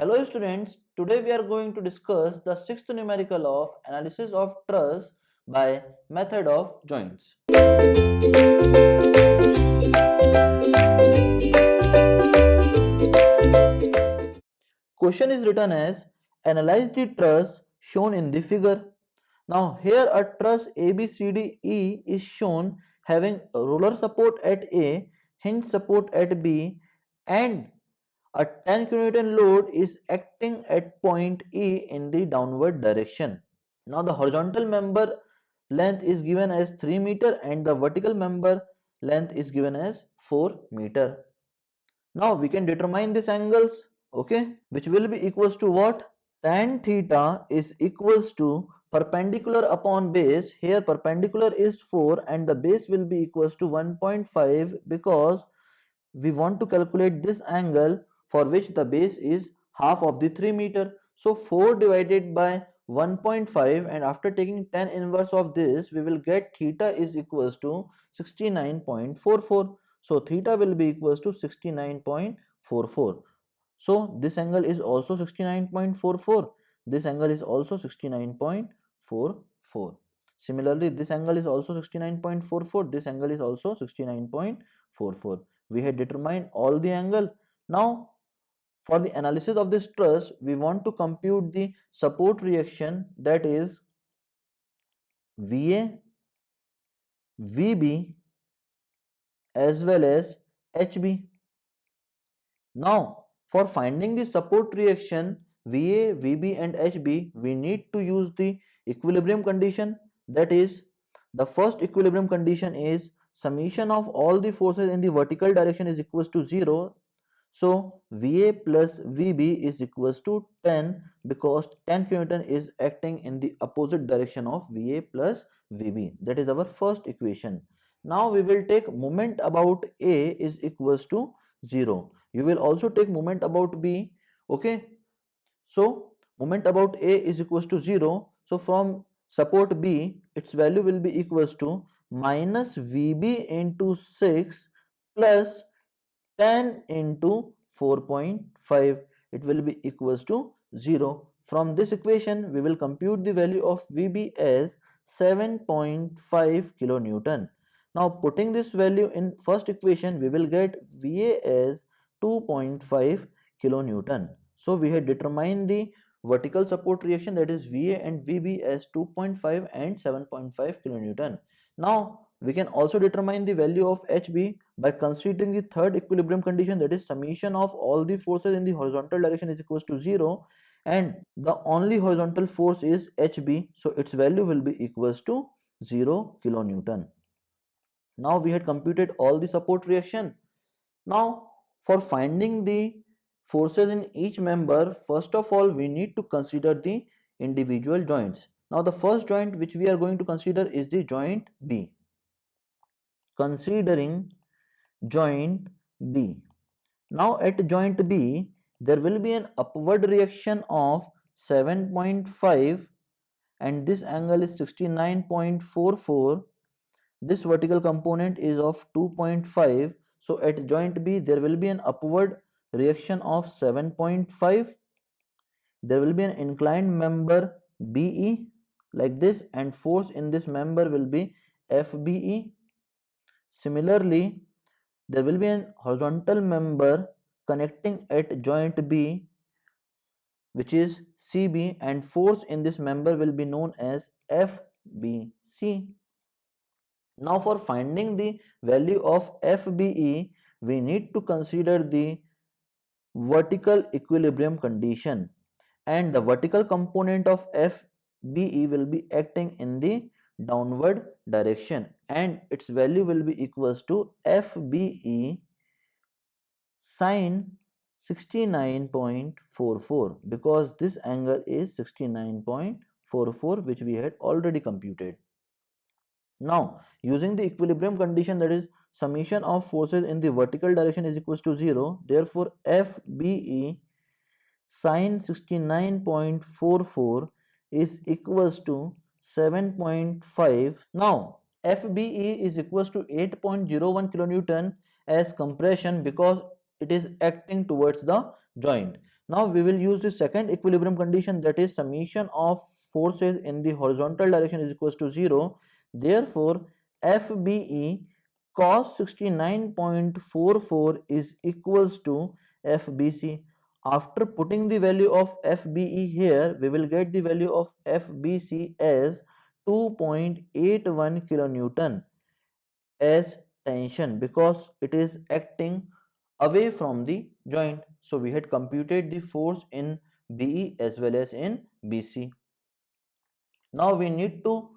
Hello students, today we are going to discuss the sixth numerical of analysis of truss by method of joints. Question is written as analyze the truss shown in the figure. Now here a truss ABCDE is shown having a roller support at A, hinge support at B and a 10 kN load is acting at point E in the downward direction. Now the horizontal member length is given as 3 meter and the vertical member length is given as 4 meter. Now we can determine these angles, okay, which will be equals to what? Tan theta is equals to perpendicular upon base. Here perpendicular is 4 and the base will be equals to 1.5 because we want to calculate this angle for which the base is half of the 3 meter. So 4 divided by 1.5 and after taking tan inverse of this we will get theta is equals to 69.44. So theta will be equals to 69.44. So this angle is also 69.44. This angle is also 69.44. Similarly, this angle is also 69.44. This angle is also 69.44. We had determined all the angle. Now, for the analysis of this truss, we want to compute the support reaction, that is VA, VB as well as HB. Now, for finding the support reaction VA, VB and HB, we need to use the equilibrium condition. That is, the first equilibrium condition is summation of all the forces in the vertical direction is equals to 0. So, VA plus VB is equals to 10 because 10 kN is acting in the opposite direction of VA plus VB. That is our first equation. Now, we will take moment about A is equals to 0. You will also take moment about B. Okay. So moment about A is equals to 0. So from support B, its value will be equals to minus VB into 6 plus 10 into 4.5. It will be equals to 0. From this equation, we will compute the value of VB as 7.5 kilonewton. Now putting this value in first equation, we will get VA as 2.5 kilonewton. So we had determined the vertical support reaction, that is VA and VB, as 2.5 and 7.5 kilonewton. Now we can also determine the value of HB by considering the third equilibrium condition, that is summation of all the forces in the horizontal direction is equals to 0 and the only horizontal force is HB, so its value will be equals to 0 kilonewton. Now we had computed all the support reaction. Now for finding the forces in each member, first of all we need to consider the individual joints. Now the first joint which we are going to consider is the joint B. Considering joint B. Now at joint B, there will be an upward reaction of 7.5 and this angle is 69.44. This vertical component is of 2.5. So at joint B, there will be an upward reaction of 7.5. There will be an inclined member BE like this and force in this member will be FBE. Similarly, there will be an horizontal member connecting at joint B which is CB and force in this member will be known as FBC. Now for finding the value of FBE, we need to consider the vertical equilibrium condition and the vertical component of FBE will be acting in the downward direction and its value will be equals to FBE sine 69.44 because this angle is 69.44 which we had already computed. Now using the equilibrium condition, that is summation of forces in the vertical direction is equals to 0, therefore FBE sine 69.44 is equals to 7.5. Now FBE is equals to 8.01 kilonewton as compression because it is acting towards the joint. Now we will use the second equilibrium condition, that is summation of forces in the horizontal direction is equals to 0. Therefore, FBE cos 69.44 is equals to FBC. After putting the value of FBE here, we will get the value of FBC as 2.81 kilonewton as tension, because it is acting away from the joint. So we had computed the force in BE as well as in BC. Now we need to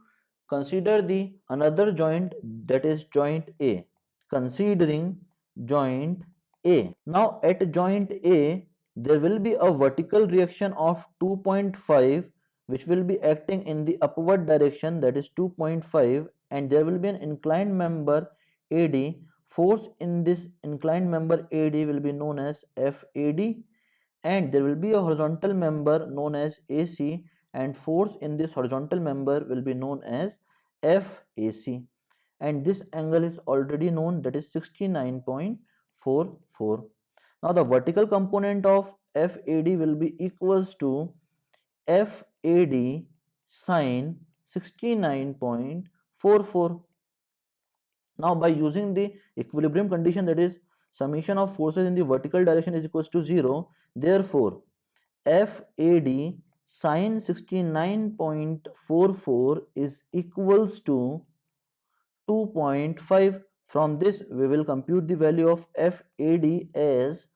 consider the another joint, that is joint A. Considering joint A. Now at joint A, there will be a vertical reaction of 2.5 which will be acting in the upward direction, that is 2.5, and there will be an inclined member AD. Force in this inclined member AD will be known as FAD, and there will be a horizontal member known as AC, and force in this horizontal member will be known as FAC, and this angle is already known, that is 69.44. Now the vertical component of FAD will be equals to FAD sine 69.44. Now by using the equilibrium condition, that is summation of forces in the vertical direction is equals to 0, therefore FAD sine 69.44 is equals to 2.5. From this we will compute the value of FAD as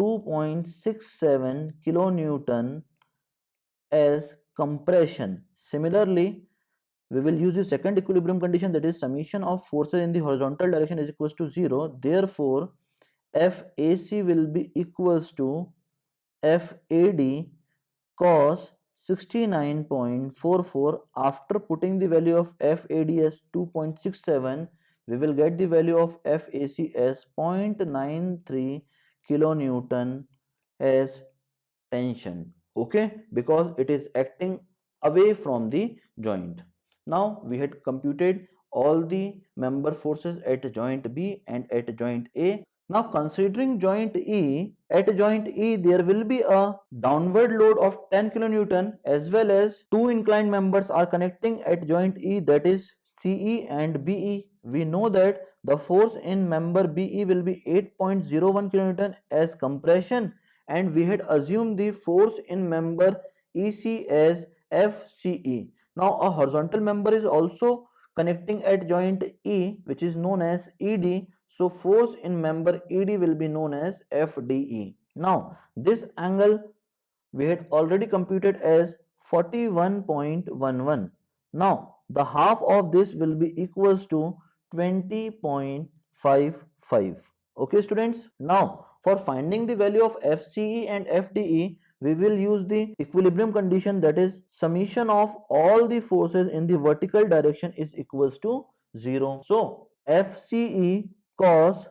2.67 kilonewton as compression. Similarly, we will use the second equilibrium condition, that is summation of forces in the horizontal direction is equals to 0. Therefore, FAC will be equals to FAD cos 69.44. After putting the value of FAD as 2.67, we will get the value of FAC as 0.93 kilonewton as tension. Okay, because it is acting away from the joint. Now we had computed all the member forces at joint B and at joint A. Now considering joint E, at joint E there will be a downward load of 10 kilonewton, as well as two inclined members are connecting at joint E, that is CE and BE. We know that the force in member BE will be 8.01 kilonewton as compression, and we had assumed the force in member EC as FCE. Now a horizontal member is also connecting at joint E, which is known as ED. So force in member ED will be known as FDE. Now this angle we had already computed as 41.11. Now the half of this will be equals to 20.55. Okay students, now for finding the value of FCE and FDE, we will use the equilibrium condition, that is summation of all the forces in the vertical direction is equals to 0. So FCE cos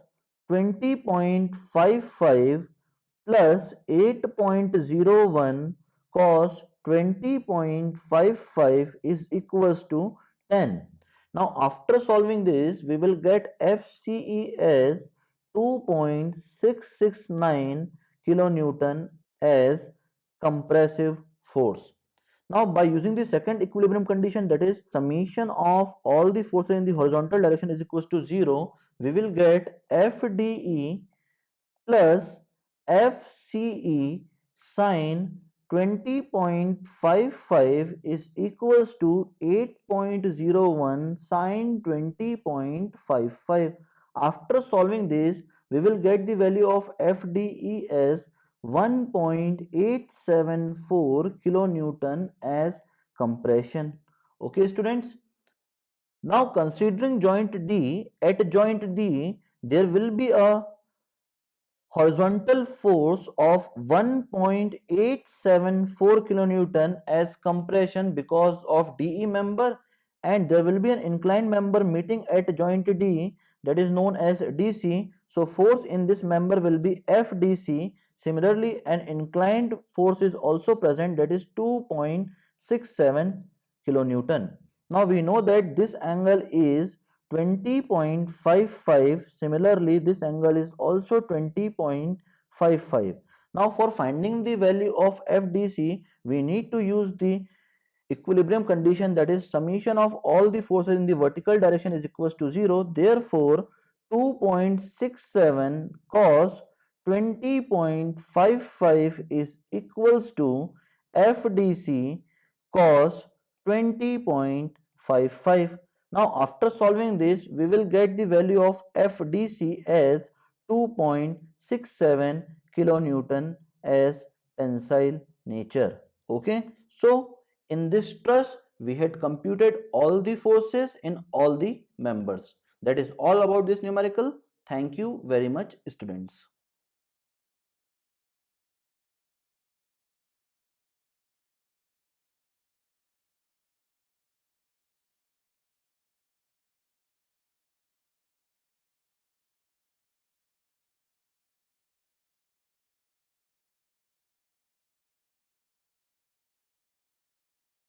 20.55 plus 8.01 cos 20.55 is equals to 10. Now after solving this, we will get FCE as 2.669 kilonewton as compressive force. Now by using the second equilibrium condition, that is summation of all the forces in the horizontal direction is equals to 0, we will get FDE plus FCE sine 20.55 is equals to 8.01 sine 20.55. After solving this, we will get the value of FDE as 1.874 kilonewton as compression. Okay students, now considering joint D, at joint D there will be a horizontal force of 1.874 kilonewton as compression because of DE member, and there will be an inclined member meeting at joint D, that is known as DC. So force in this member will be FDC. Similarly, an inclined force is also present, that is 2.67 kilonewton. Now we know that this angle is 20.55. Similarly, this angle is also 20.55. Now for finding the value of FDC, we need to use the equilibrium condition, that is summation of all the forces in the vertical direction is equals to 0. Therefore 2.67 cos 20.55 is equals to FDC cos 20.55. Now after solving this, we will get the value of FDC as 2.67 kilonewton as tensile nature. Okay, so in this truss, we had computed all the forces in all the members. That is all about this numerical. Thank you very much, students.